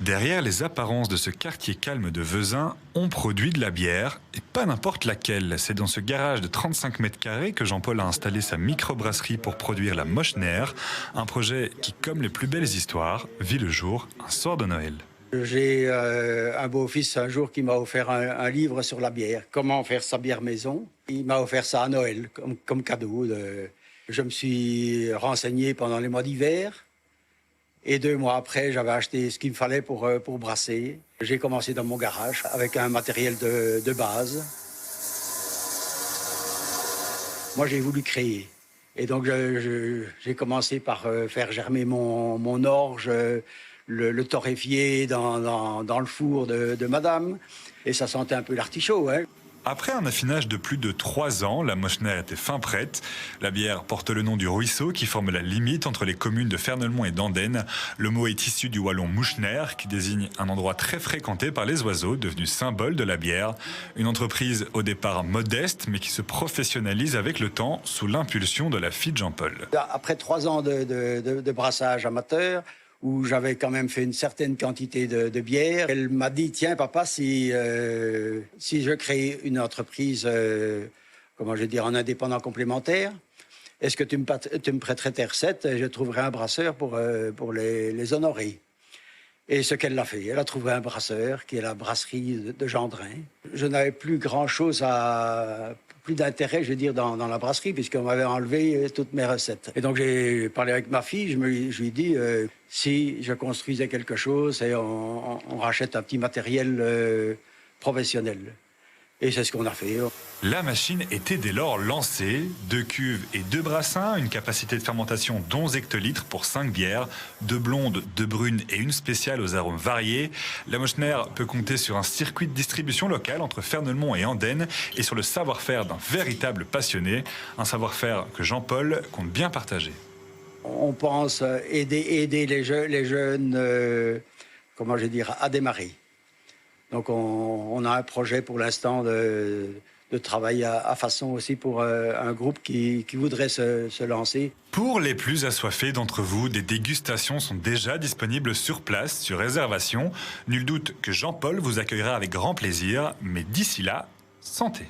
Derrière les apparences de ce quartier calme de Vezins, on produit de la bière, et pas n'importe laquelle. C'est dans ce garage de 35 mètres carrés que Jean-Paul a installé sa microbrasserie pour produire la Moschner, un projet qui, comme les plus belles histoires, vit le jour un soir de Noël. J'ai un beau-fils un jour qui m'a offert un livre sur la bière, comment faire sa bière maison. Il m'a offert ça à Noël comme cadeau. Je me suis renseigné pendant les mois d'hiver. Et 2 mois après, j'avais acheté ce qu'il me fallait pour brasser. J'ai commencé dans mon garage avec un matériel de base. Moi, j'ai voulu créer. Et donc, j'ai commencé par faire germer mon orge, le torréfier dans le four de madame. Et ça sentait un peu l'artichaut, hein. Après un affinage de plus de 3 ans, la Moschner était fin prête. La bière porte le nom du ruisseau qui forme la limite entre les communes de Fernelmont et d'Andenne. Le mot est issu du wallon Mouchner, qui désigne un endroit très fréquenté par les oiseaux, devenu symbole de la bière. Une entreprise au départ modeste, mais qui se professionnalise avec le temps sous l'impulsion de la fille de Jean-Paul. Après 3 ans de brassage amateur, où j'avais quand même fait une certaine quantité de bière. Elle m'a dit, tiens papa, si je crée une entreprise, comment je vais dire, en indépendant complémentaire, est-ce que tu me prêterais tes recettes et je trouverai un brasseur pour les honorer. Et ce qu'elle a fait, elle a trouvé un brasseur qui est la brasserie de Gendrin. Je n'avais plus grand-chose plus d'intérêt, je veux dire, dans la brasserie, puisqu'on m'avait enlevé toutes mes recettes. Et donc, j'ai parlé avec ma fille, je lui ai dit, si je construisais quelque chose et on rachète un petit matériel professionnel. Et c'est ce qu'on a fait. La machine était dès lors lancée. 2 cuves et 2 brassins, une capacité de fermentation d'11 hectolitres pour 5 bières, 2 blondes, 2 brunes et une spéciale aux arômes variés. La Moschner peut compter sur un circuit de distribution local entre Fernelmont et Andenne et sur le savoir-faire d'un véritable passionné, un savoir-faire que Jean-Paul compte bien partager. On pense aider les jeunes, comment je vais dire, à démarrer. Donc on a un projet pour l'instant de travailler à façon aussi pour un groupe qui voudrait se lancer. Pour les plus assoiffés d'entre vous, des dégustations sont déjà disponibles sur place, sur réservation. Nul doute que Jean-Paul vous accueillera avec grand plaisir, mais d'ici là, santé!